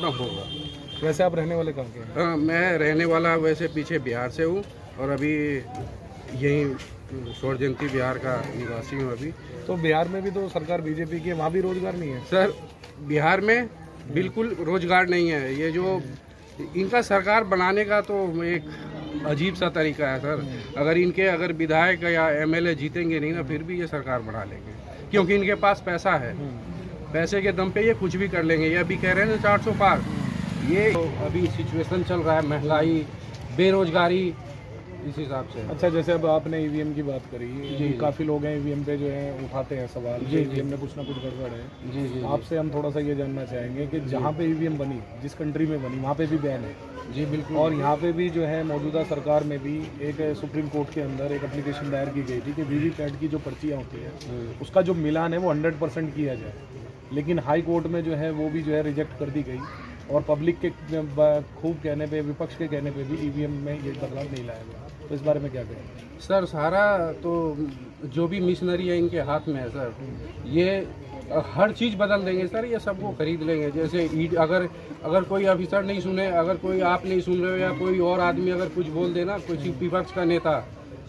उतना होगा। वैसे आप रहने वाले कहाँ के हैं? हाँ, मैं रहने वाला वैसे पीछे बिहार से हूँ और अभी यहीं स्वर्ण जयंती बिहार का निवासी हूँ अभी। तो बिहार में भी तो सरकार बीजेपी की है, वहाँ भी रोजगार नहीं है? सर बिहार में बिल्कुल रोजगार नहीं है। ये जो इनका सरकार बनाने का तो एक अजीब सा तरीका है सर। अगर विधायक या एमएलए जीतेंगे नहीं ना, फिर भी ये सरकार बना लेंगे, क्योंकि इनके पास पैसा है। पैसे के दम पे ये कुछ भी कर लेंगे। ये अभी कह रहे हैं 400 पार। ये तो अभी सिचुएशन चल रहा है, महंगाई, बेरोजगारी, इस हिसाब से। अच्छा, जैसे अब आपने ईवीएम की बात करी जी, काफ़ी लोग हैं ईवीएम पे जो है उठाते हैं सवाल जी, ईवीएम में कुछ ना कुछ गड़बड़ है जी जी। आपसे हम थोड़ा सा ये जानना चाहेंगे कि जहाँ पे ईवीएम बनी, जिस कंट्री में बनी, वहाँ पे भी बैन है जी बिल्कुल। और यहाँ पे भी जो है मौजूदा सरकार में भी एक सुप्रीम कोर्ट के अंदर एक एप्लीकेशन दायर की गई थी कि वीवीपैट की जो पर्चियाँ होती है उसका जो मिलान है वो 100% किया जाए, लेकिन हाई कोर्ट में जो है वो भी जो है रिजेक्ट कर दी गई और पब्लिक के खूब कहने पे, विपक्ष के कहने पे भी ईवीएम में ये बदलाव नहीं लाया गया। तो इस बारे में क्या कहें? सर सारा तो जो भी मिशनरी है इनके हाथ में है सर। ये हर चीज़ बदल देंगे सर, ये सबको खरीद लेंगे। जैसे अगर कोई ऑफिसर नहीं सुने, अगर कोई आप नहीं सुन रहे हो या कोई और आदमी अगर कुछ बोल देना, कोई विपक्ष का नेता,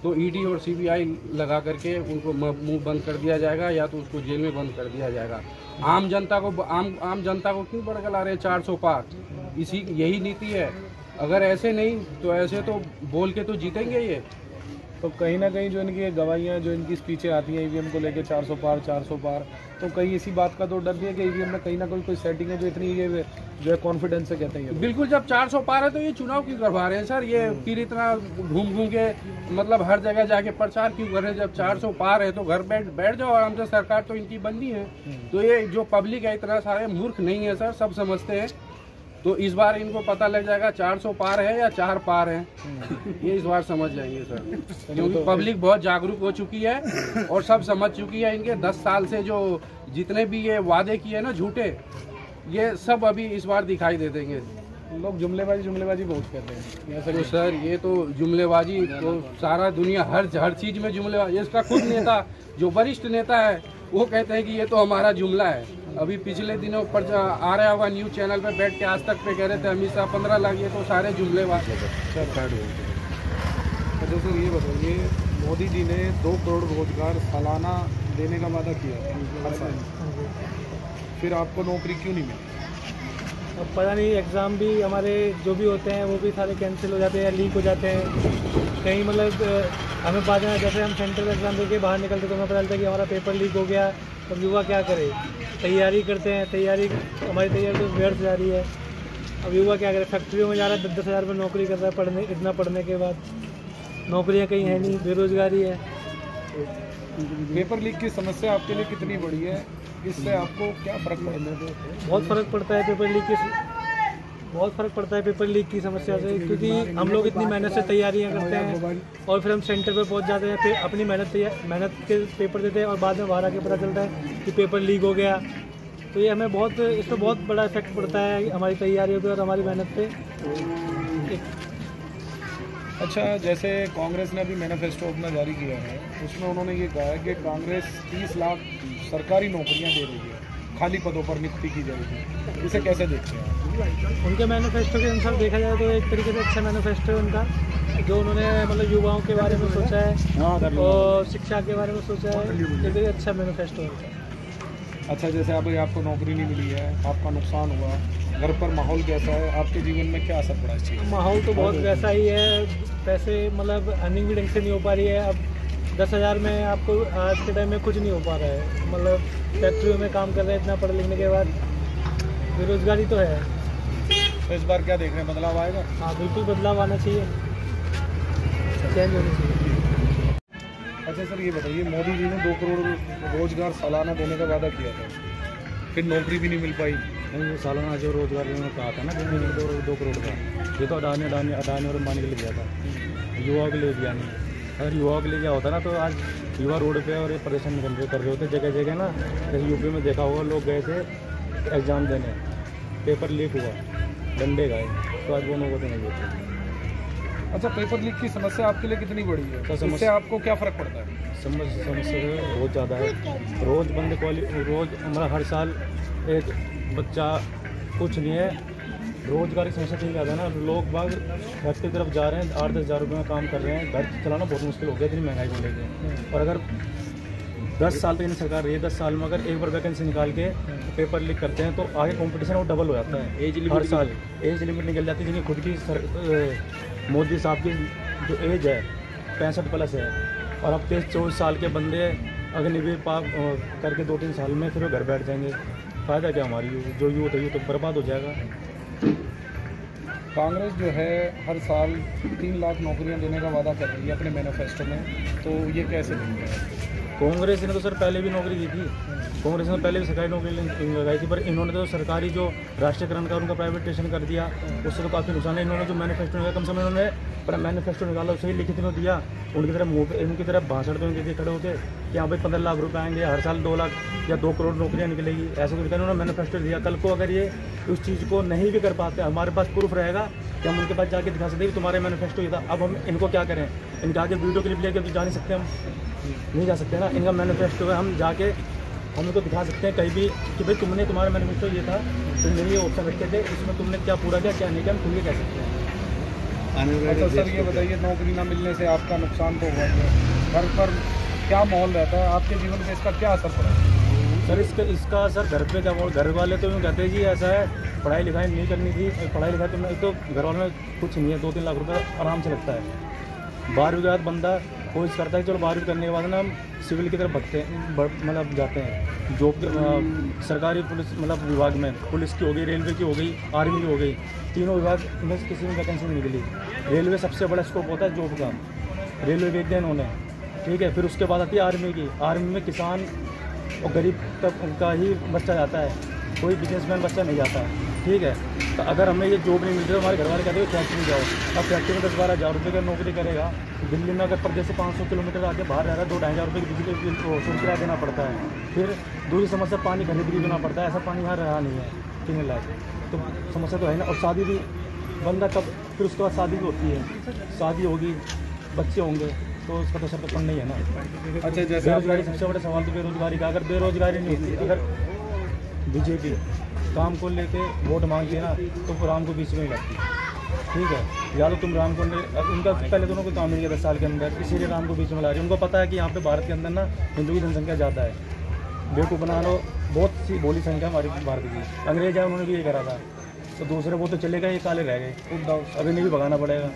तो ईडी और सीबीआई लगा करके उनको मुंह बंद कर दिया जाएगा या तो उसको जेल में बंद कर दिया जाएगा। आम जनता को क्यों भड़का रहे हैं 400 पार? यही नीति है। अगर ऐसे नहीं तो ऐसे तो बोल के तो जीतेंगे ये। तो कहीं ना कहीं जो इनकी गवाहियाँ, जो इनकी स्पीचें आती हैं ईवीएम को लेके 400 पार, तो कहीं इसी बात का तो डर नहीं है कि ईवीएम में कहीं ना कोई सेटिंग है जो इतनी ये जो है कॉन्फिडेंस से कहते हैं? बिल्कुल, जब 400 पार है तो ये चुनाव क्यों करवा रहे हैं सर? ये फिर इतना घूम के मतलब हर जगह जाके प्रचार क्यों कर रहे हैं? जब 400 पार है तो घर बैठ जाओ आराम से। सरकार तो इनकी बननी है। तो ये जो पब्लिक है इतना सारे मूर्ख नहीं है सर, सब समझते हैं। तो इस बार इनको पता लग जाएगा 400 पार है या 4 पार है। ये इस बार समझ जाएंगे सर, क्योंकि पब्लिक बहुत जागरूक हो चुकी है और सब समझ चुकी है। इनके 10 साल से जो जितने भी ये वादे किए ना झूठे, ये सब अभी इस बार दिखाई दे देंगे। लोग जुमलेबाजी बहुत करते हैं तो सर ये तो जुमलेबाजी तो सारा दुनिया हर चीज़ में जुमलेबाजी। इसका खुद नेता जो वरिष्ठ नेता है वो कहते हैं कि ये तो हमारा जुमला है। अभी पिछले दिनों पर आ रहा होगा न्यूज़ चैनल पे बैठ के आज तक पे कह रहे थे अमित शाह 15 लाख, ये तो सारे जुमलेबाज। अच्छा सर ये बताइए, मोदी जी ने 2 करोड़ रोजगार सालाना देने का वादा किया हर साल, फिर आपको नौकरी क्यों नहीं मिली? अब पता नहीं, एग्ज़ाम भी हमारे जो भी होते हैं वो भी सारे कैंसिल हो जाते हैं या लीक हो जाते हैं कहीं। मतलब हमें पता है, जैसे हम सेंट्रल एग्ज़ाम देके बाहर निकलते तो हमें पता चलता है कि हमारा पेपर लीक हो गया। अब युवा क्या करे? तैयारी करते हैं, हमारी तैयारी तो व्यर्थ जा रही है। अब युवा क्या करे? फैक्ट्रियों में जा रहा है, 10-10 हज़ार रुपये नौकरी कर रहा है इतना पढ़ने के बाद। नौकरियाँ कहीं है नहीं, बेरोजगारी है। पेपर लीक की समस्या आपके लिए कितनी बड़ी है? इससे आपको क्या फ़र्क पड़ता है? बहुत फ़र्क पड़ता है पेपर लीक की समस्या से, क्योंकि हम लोग इतनी मेहनत से तैयारियां करते हैं और फिर हम सेंटर पे पहुंच जाते हैं, फिर अपनी मेहनत के पेपर देते हैं और बाद में बाहर आके पता चलता है कि पेपर लीक हो गया। तो ये हमें इससे बहुत बड़ा इफेक्ट पड़ता है हमारी तैयारियों पे और हमारी मेहनत पे। अच्छा, जैसे कांग्रेस ने अभी मैनिफेस्टो अपना जारी किया है, उसमें उन्होंने ये कहा है कि कांग्रेस 30 लाख सरकारी नौकरियां दे रही है, खाली पदों पर नियुक्ति की जाएगी। इसे कैसे देखते हैं? उनके मैनिफेस्टो के अनुसार देखा जाए तो एक तरीके से अच्छा मैनिफेस्टो है उनका, जो उन्होंने मतलब युवाओं के बारे में सोचा है और शिक्षा के बारे में सोचा है। ये अच्छा मैनिफेस्टो है। अच्छा, जैसे अभी आपको नौकरी नहीं मिली है, आपका नुकसान हुआ, घर पर माहौल कैसा है? आपके जीवन में क्या असर पड़ा इस चीज़? माहौल तो बहुत वैसा ही है। पैसे मतलब अर्निंग भी ढंग से नहीं हो पा रही है। अब 10,000 में आपको आज के टाइम में कुछ नहीं हो पा रहा है। मतलब फैक्ट्रियों में काम कर रहे हैं इतना पढ़ लिखने के बाद, बेरोजगारी तो है। तो इस बार क्या देख रहे हैं, बदलाव आएगा? हाँ बिल्कुल बदलाव आना चाहिए, चेंज होनी चाहिए। अच्छा सर ये बताइए, मोदी जी ने 2 करोड़ रोजगार सालाना देने का वादा किया था, फिर नौकरी भी नहीं मिल पाई। नहीं, सालाना जो रोजगार उन्होंने कहा था ना 2 करोड़ का, ये तो अडानी और अंबानी के लिए दिया था, युवाओं के लिए दिया नहीं। अगर युवाओं के लिए क्या होता ना तो आज युवा रोड पे और परेशान कर रहे होते जगह जगह ना। जैसे यूपी में देखा होगा, लोग गए थे एग्ज़ाम देने, पेपर लीक हुआ, डंडे गए, तो आज वो लोगों को नहीं देते। अच्छा, पेपर लीक की समस्या आपके लिए कितनी बड़ी है? तो इससे आपको क्या फ़र्क पड़ता है? समस्या बहुत ज़्यादा है। रोज़ मतलब हर साल एक बच्चा कुछ नहीं है रोजगार की समस्या ठीक है ना, लोग बाग घर की तरफ जा रहे हैं, 8-10 हज़ार रुपये में काम कर रहे हैं, घर चलाना बहुत मुश्किल हो गया इतनी महंगाई को लेकर। और अगर 10 साल तक सरकार रही है, 10 साल में अगर एक बार वैकेंसी निकाल के पेपर लीक करते हैं तो आगे कंपटीशन वो डबल हो जाता है। एज लिमिट हर साल एज लिमिट निकल जाती है, जिनकी खुद की मोदी साहब की जो एज है 65 प्लस है, और अब 23-24 साल के बंदे अग्निवीर पाप करके 2-3 साल में फिर वो घर बैठ जाएंगे। फ़ायदा क्या हमारी जो यूथ है, यूथ तो बर्बाद हो जाएगा। कांग्रेस जो है हर साल 3 लाख नौकरियां देने का वादा कर रही है अपने मैनिफेस्टो में, तो ये कैसे देंगे? कांग्रेस ने तो सर पहले भी नौकरी दी थी, कांग्रेस ने पहले भी सरकारी नौकरी लगाई थी, पर इन्होंने तो सरकारी जो राष्ट्रीयकरण का उनका प्राइवेटाइजेशन कर दिया, उससे तो काफ़ी नुकसान है। इन्होंने जो मैनिफेस्टो निकाला, कम से कम इन्होंने अपना मैनिफेस्टो निकाला, उसे ही लिखित में दिया, उनकी तरफ मुँह पे उनकी तरफ भाषण तो उनके खड़े होकर कि यहाँ भाई 15 लाख रुपये आएंगे, हर साल 2 लाख या 2 करोड़ नौकरियाँ निकलेगी, ऐसा कुछ उन्होंने मैनिफेस्टो दिया। कल को अगर ये उस चीज़ को नहीं भी कर पाते, हमारे पास प्रूफ रहेगा कि हम उनके पास जाके दिखा सकते हैं कि तुम्हारे मैनिफेस्टो ये था। अब हम इनको क्या करें, इनके आगे वीडियो क्लिप लेके तो जा नहीं सकते, हम नहीं जा सकते ना। इनका मैनिफेस्टो है, हम जाके हम इनको दिखा सकते हैं कहीं भी कि भाई तुम्हारा मैनिफेस्टो ये था, तुमने ये ऑप्शन रखे थे, इसमें तुमने क्या पूरा किया क्या नहीं किया, हम खुल के कह सकते हैं। अच्छा सर ये बताइए, नौकरी ना मिलने से आपका नुकसान तो हुआ है, घर पर क्या माहौल रहता है, आपके जीवन में इसका क्या असर पड़ा है? सर इसका असर घर पे क्या, घर वाले तो यूँ कहते हैं जी ऐसा है, पढ़ाई लिखाई नहीं करनी थी, पढ़ाई लिखाई तो घर वालों में कुछ नहीं है, 2-3 लाख रुपये आराम से लगता है। 12वीं के बाद बंदा कोशिश करता है चलो 12वीं करने के बाद ना हम सिविल की तरफ मतलब जाते हैं, जॉब सरकारी पुलिस मतलब विभाग में, पुलिस की हो गई, रेलवे की हो गई, आर्मी की हो गई, तीनों विभाग में किसी में वैकेंसी नहीं निकली। रेलवे सबसे बड़ा स्कोप होता है जॉब का, रेलवे भेज दिया इन्होंने, ठीक है। फिर उसके बाद आती है आर्मी की, आर्मी में किसान और गरीब तक का ही बच्चा जाता है, कोई बिजनेसमैन बच्चा नहीं जाता है, ठीक है। तो अगर हमें ये जॉब नहीं मिल रही तो हमारे घर वाले कहते हैं फैक्ट्री जाओ, अब फैक्ट्री में 10-12 हज़ार रुपये का नौकरी करेगा, दिल्ली में अगर प्रदेश से 500 किलोमीटर आगे बाहर रह रहा है, 2-2.5 हज़ार रुपये की बिजली बिल किराया देना पड़ता है, फिर दूसरी समस्या पानी खरीद भी देना पड़ता है, ऐसा पानी यहाँ रहा नहीं है पीने लायक, तो समस्या तो है ना। और शादी भी बंदा कब, फिर उसके बाद शादी भी होती है, शादी होगी, बच्चे होंगे, तो उसका तो सब नहीं है ना। अच्छा जैसे बेरोजगारी सबसे बड़ा सवाल तो बेरोजगारी का, अगर बेरोजगारी नहीं होती, अगर बीजेपी काम को लेके वोट मांगती है ना तो राम को बीच में ही लगती है, ठीक है। या तो तुम राम को, उनका पहले तो उनको काम मिल गया 10 साल के अंदर, इसीलिए राम को बीच में ला रही है। उनको पता है कि यहाँ पे भारत के अंदर ना हिंदू की जनसंख्या ज़्यादा है, बेवकूफ़ बना लो, बहुत सी बोली संख्या हमारी भारत की। अंग्रेज है उन्होंने भी ये करा था, तो दूसरे वो तो चले गए, ये काले रह गए, अभी नहीं भी भगाना पड़ेगा।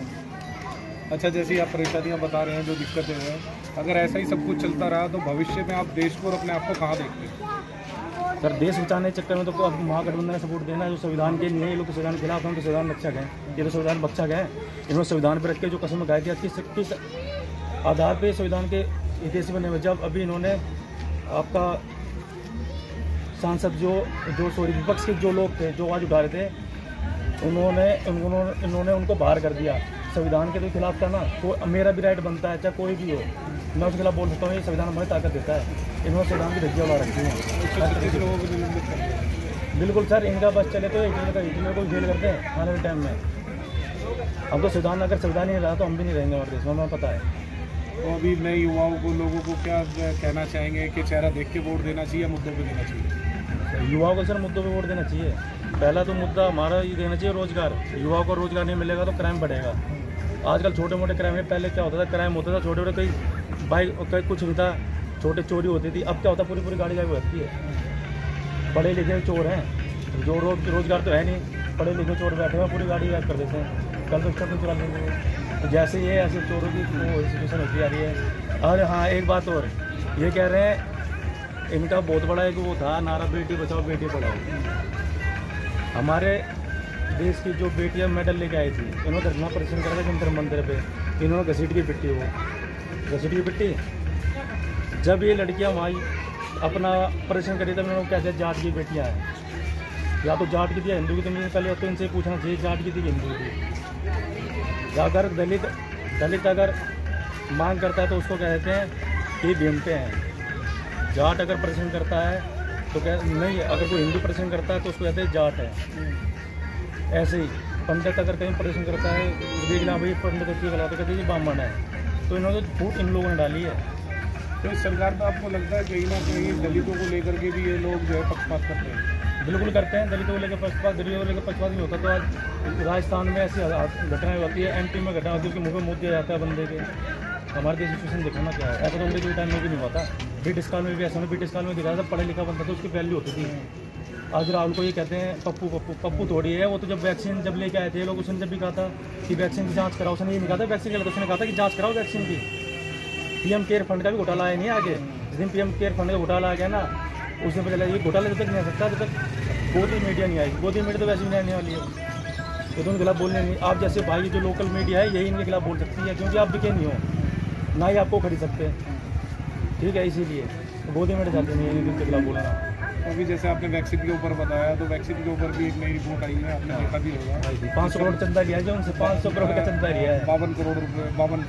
अच्छा जैसे आप परेशानियाँ बता रहे हैं, जो दिक्कतें हैं, अगर ऐसा ही सब कुछ चलता रहा तो भविष्य में आप देश को और अपने आप को कहाँ देखते हैं? सर देश बचाने के चक्कर में तो अब महागठबंधन ने सपोर्ट देना है, जो संविधान के नहीं है, ये लोग तो संविधान के खिलाफ हैं, तो संविधान रक्षक हैं, ये तो संविधान रक्षक हैं। इन्होंने संविधान पर रख के जो कसम खाई थी, किस आधार पे संविधान के हितैषी बने हुए, जब अभी इन्होंने आपका सांसद जो विपक्ष के जो लोग थे, जो आवाज़ उठा रहे थे, इन्होंने उनको बाहर कर दिया। संविधान के तो खिलाफ था ना, तो मेरा भी राइट बनता है, चाहे कोई भी हो, मैं उसके खिलाफ बोल सकता हूँ, ये संविधान हमें ताकत देता है। इन्होंने संविधान की धज्जियां उड़ा रखी हैं। बिल्कुल सर, इनका बस चले तो इंजीनियर को फेल करते हैं आने वाले टाइम में। हम तो संविधान, अगर संविधान ही नहीं रहा तो हम भी नहीं रहेंगे हमारे देश में, हमें पता है। तो अभी नए युवाओं को, लोगों को क्या कहना चाहेंगे कि चेहरा देख के वोट देना चाहिए या मुद्दों पे देना चाहिए? युवाओं को सर मुद्दों पे वोट देना चाहिए। पहला तो मुद्दा हमारा ये देना चाहिए रोजगार। युवाओं को रोजगार नहीं मिलेगा तो क्राइम बढ़ेगा। आजकल छोटे मोटे क्राइम है, पहले क्या होता था, क्राइम होता था छोटे छोटे, कई बाइक कई कुछ नहीं था, छोटे चोरी होती थी। अब क्या होता है, पूरी गाड़ी गायब होती है। पढ़े लिखे चोर हैं, जो रोजगार तो है नहीं, पढ़े लिखे चोर बैठे हुए पूरी गाड़ी गायब कर देते हैं, कल तो स्टॉक चुरा लेंगे। तो जैसे ये ऐसे चोरों की सिचुएशन होती जा रही है। और हाँ एक बात और, ये कह रहे हैं इनका बहुत बड़ा एक वो था नारा, बेटी बचाओ बेटी पढ़ाओ। हमारे देश की जो बेटियां मेडल लेके आई थी, इन्होंने धरना प्रदर्शन करा था जंतर मंदिर पे, इन्होंने घसीट की पिट्टी, वो घसीट की पिट्टी। जब ये लड़कियां वहाँ अपना प्रदर्शन करी तब इन्होंने कहते जाट की बेटियां हैं, या तो जाट की थी या हिंदू की थी। मुझे पहले तो इनसे पूछना चाहिए जाट की थी कि हिंदू की। या अगर दलित अगर मांग करता है तो उसको कह देते हैं कि भीमते हैं। जाट अगर प्रदर्शन करता है तो नहीं, अगर कोई हिंदू प्रदर्शन करता है तो उसको कहते हैं जाट है। ऐसे ही पंडित अगर कहीं प्रदर्शन करता है, देखना भाई पंडित अच्छी गला तो कहते हैं ब्राह्मण है। तो इन्होंने फूट इन लोगों ने डाली है। तो इस सरकार में आपको लगता है कहीं ना कहीं दलितों को लेकर के भी ये लोग जो है पक्षपात करते हैं? बिल्कुल करते हैं। दलितों को लेकर पक्षपात, दलितों को लेकर पक्षपात नहीं होता तो आज राजस्थान में ऐसी घटनाएं होती है, MP में घटना होती है, उसके मुँह पे मुँह दिया जाता है बंदे के। हमारे देश सिचुएशन दिखाना क्या है, ऐसा तो अंग्रेज के टाइम में भी नहीं हुआ था। ब्रिटिश काल में भी ऐसा, ब्रिटिश काल में दिखाया था, पढ़ा लिखा बंदा था, उसकी वैल्यू होती थी। आज राहुल को ये कहते हैं पप्पू पप्पू, पप्पू थोड़ी है वो। तो जब वैक्सीन जब लेके आए थे लोग, उसने जब भी कहा था कि वैक्सीन की जांच कराओ, उसने ये नहीं कहा था वैक्सीन गलत, उसने कहा था कि जांच कराओ वैक्सीन की। PM केयर फंड का भी घोटाला आया नहीं आगे। जिस दिन PM केयर फंड का घोटाला आ गया ना, उस दिन पता चला ये घोटाला जब तक नहीं आ सकता जब तक गोदी मीडिया नहीं आएगी। गोदी मीडिया तो वैसे भी नहीं आने वाली है, तो उनके खिलाफ बोलने नहीं। आप जैसे भाई जो लोकल मीडिया है यही इनके खिलाफ बोल सकती है, क्योंकि आप बिके नहीं हो, ना ही आपको खरीद सकते हैं, ठीक है। इसीलिए गोदी मीडिया चाहते नहीं है इनके खिलाफ बोलना। अभी जैसे आपने वैक्सीन के ऊपर बताया, तो वैक्सीन के ऊपर भी एक नई रिपोर्ट आई है, आपने देखा भी होगा। 500 करोड़ चंदा लिया है, उनसे 500 करोड़ का चंदा लिया है। 52 करोड़ रुपये, 52।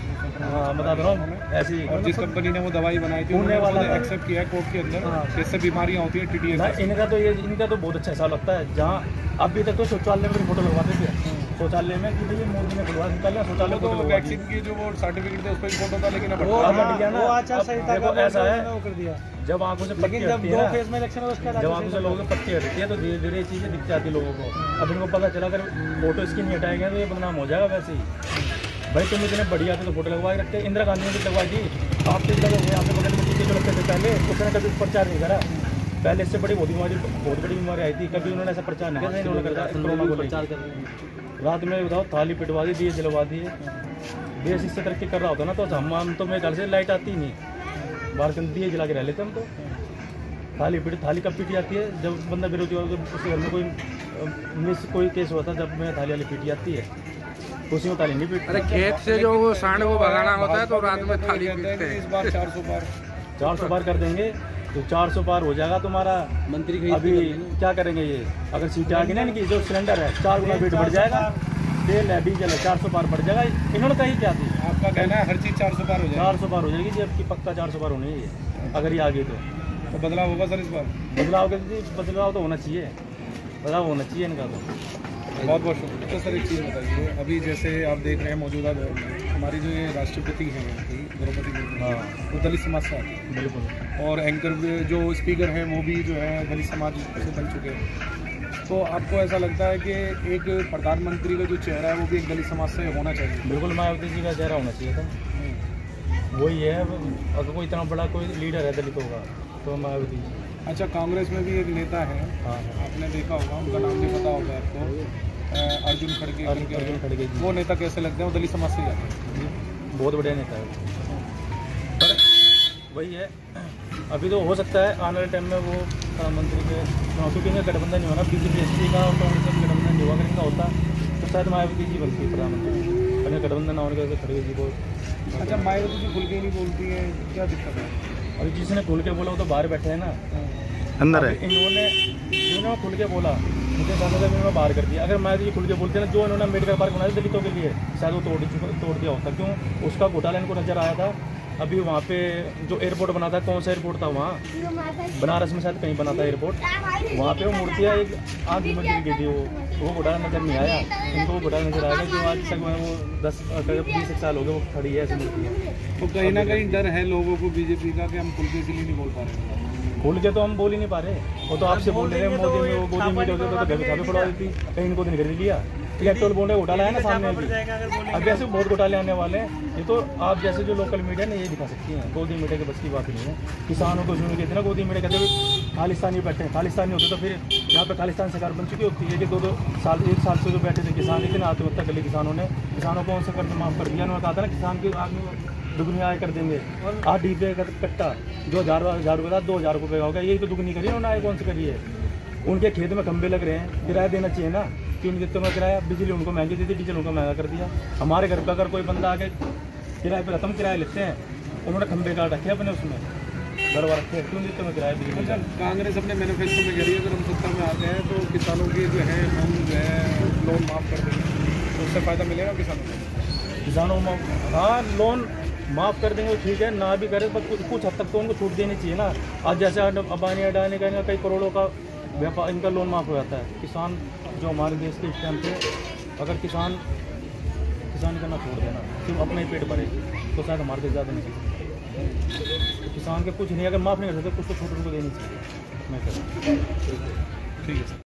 हाँ बता रहा हूँ ऐसी। और जिस कंपनी ने वो दवाई बनाई थी पुणे वाला एक्सेप्ट किया कोर्ट के अंदर, इससे बीमारियाँ होती है TDS। इनका तो बहुत अच्छा हिसाब लगता है। जहाँ अभी तक तो शौचालय में फोटो लगवाते थे, शौचालय में कि ये मोदी ने खुलवा निकाला शौचालय। तो वैक्सीन की जो वो सर्टिफिकेट थे उस पर फोटो था, लेकिन वो आचार संहिता देखो ऐसा है, वो कर दिया। जब आंखों से लेकिन जब 2 फेज में इलेक्शन है उसके बाद जब आंखों से लोगों के पत्ती हटती है तो धीरे धीरे चीज़ें दिख जाती है लोगों को। अब इनको पता चला अगर फोटो इसकी नहीं हटाएंगे तो ये बदनाम हो जाएगा। वैसे ही भाई तुम इतने बढ़िया थे तो फोटो लगवा रखते। इंदिरा गांधी ने भी लगवाई थी, आप किस लोग यहाँ पे बगल में टीके जो लगते थे पहले, उसने कभी प्रचार नहीं करा। पहले इससे बड़ी बहुत बड़ी बीमारी आई थी, कभी उन्होंने ऐसा प्रचार नहीं किया। इन्होंने करा कोरोना को प्रचार कर रात में बताओ थाली पिटवा दी, दिए जलवा दिए। देश इससे तरक्की कर रहा होता ना तो हम तो मेरे घर से लाइट आती नहीं, बाहर के दिए जला के रह लेते हम। तो थाली कब पीटी जाती है जब बंदा बेरोजगार हो, उसके घर में कोई केस हुआ था जब मैं थाली वाली पीटी जाती है, उसी में थाली नहीं पीटती। अरे खेत से जो वो सांड को भगाना होता है तो रात में थाली पीटते हैं। इस बार 400 पार कर देंगे तो 400 पार हो जाएगा तुम्हारा। मंत्री अभी क्या करेंगे ये, अगर सीटें आ गई ना इनकी, जो सिलेंडर है 4 गुना वेट बढ़ जाएगा, तेल है डीजल है 400 पार बढ़ जाएगा। इन्होंने कही क्या थी, आपका कहना है हर चीज़ 400 पार हो जाएगी। 400 पार हो जाएगी जी, अब की पक्का 400 पार होनी है अगर ये आ गई तो बदलाव होगा सर इस बार। बदलाव तो होना चाहिए, बदलाव होना चाहिए इनका तो। बहुत बहुत शुक्रिया। तो सर एक चीज़ बताइए, अभी जैसे आप देख रहे हैं मौजूदा दौर में हमारी जो ये राष्ट्रपति हैं द्रौपदी मुर्मू, हाँ वो दलित समाज से आती है। बिल्कुल। और एंकर जो स्पीकर हैं वो भी जो है दलित समाज से बन चुके हैं। तो आपको ऐसा लगता है कि एक प्रधानमंत्री का जो चेहरा है वो भी एक दलित समाज से होना चाहिए? बिल्कुल, मायावती जी का चेहरा होना चाहिए था। वही है, अगर कोई इतना बड़ा कोई लीडर है दलितों का तो मायावती जी। अच्छा, कांग्रेस में भी एक नेता है, हाँ आपने देखा होगा, उनका नाम भी पता होगा आपको, अर्जुन खड़गे। अर्जुन खड़गे जी। वो नेता कैसे लगते हैं? वो दलित समाज से जाते हैं। बहुत बढ़िया नेता है, पर वही है अभी तो हो सकता है आने वाले टाइम में वो प्रधानमंत्री के, क्योंकि इनका गठबंधन नहीं होना, BJP SC का और कांग्रेस का गठबंधन नहीं हुआ। अगर इनका होता तो शायद मायावती जी बनती प्रधानमंत्री, अगर गठबंधन ना होने की वजह से खड़गे जी को। अच्छा, मायावती जी खुल के ही नहीं बोलती है, क्या दिक्कत है? अभी जिसने खुल के बोला वो तो बाहर बैठे हैं ना, अंदर है। इन्होंने खुल के बोला, मुझे सामने से इन्होंने बाहर कर दिया। अगर मायावती जी खुल के बोलते ना, जो इन्होंने अम्बेडकर पार्क बनाया दलितों के लिए, शायद वो तोड़ दिया होता। क्यों? उसका घोटाला इनको नजर आया था। अभी वहाँ पे जो एयरपोर्ट बना था, कौन सा एयरपोर्ट था वहाँ, बनारस में शायद कहीं बना था एयरपोर्ट, वहाँ पे वो मूर्तियाँ एक आग में गिर गई थी, वो घोटाला नजर नहीं आया इनको। वो घोटाला नजर आया कि आज तक वो 10-20 साल हो गए वो खड़ी है ऐसी मूर्तियाँ। तो कहीं ना कहीं डर है लोगों को BJP का कि हम खुल के इसलिए नहीं बोल पा रहे। खुल के तो हम बोल ही नहीं पा रहे, वो तो आपसे बोल रहे हैं। मोदी में वो गोदी मीट होते तो घर छापे पड़ा देती, कहीं इनको नहीं खरीद लिया। इलेक्ट्रोल बॉन्ड घोटाला है ना सामने अभी, अब ऐसे बहुत घोटाले आने वाले हैं। ये तो आप जैसे जो लोकल मीडिया ने ये दिखा सकती हैं, गोदी मीडिया के बस की बात नहीं है। किसानों को सुन के इतना गोदी मीडिया कहते हैं खालिस्तानी बैठे हैं, खालिस्तानी होते तो फिर यहाँ पे खालिस्तान सरकार बन चुकी होती है कि 2 साल 1 साल से जो बैठे थे किसान, इतना आत्महत्या कर ली किसानों ने। किसानों को उनसे कर्ज माफ कर दिया। उन्होंने कहा था ना किसान की आगे दुगनी आय कर देंगे। 8 डीपे का कट्टा जो 1000 रुपये था 2000 रुपये का होगा, यही तो दुगनी करी है उन्होंने, आय कौन सी करी है? उनके खेत में खंबे लग रहे हैं, किराया देना चाहिए ना, क्यों नहीं देते उन्होंने किराया? बिजली उनको महंगी दी थी, डीजल उनको महंगा कर दिया। हमारे घर पर अगर कोई बंदा आके किराए पर खत्म किराया लेते हैं, उन्होंने खंबे काट रखे अपने उसमें गड़बड़ रखे हैं, क्यों देते हैं किराया बिजली? अच्छा, कांग्रेस अपने मैनिफेस्टो में कह रही है अगर हम सत्ता में आते हैं तो किसानों के जो है हम जो है लोन माफ़ कर देंगे, तो उससे फ़ायदा मिलेगा किसानों को? किसानों में हाँ लोन माफ़ कर देंगे ठीक है, ना भी करें पर कुछ हद तक तो उनको छूट देनी चाहिए ना। आज जैसे अबानी अडानी का कई करोड़ों का व्यापार, इनका लोन माफ़ हो जाता है। किसान जो हमारे देश के इस टाइम पे, अगर किसान करना छोड़ देना सिर्फ अपना ही पेट भरे तो शायद हमारे देश ज़्यादा नहीं चल। तो किसान के कुछ नहीं, अगर माफ़ नहीं कर सकते कुछ तो छूट उनको देनी चाहिए। मैं कहता हूँ ठीक है सर।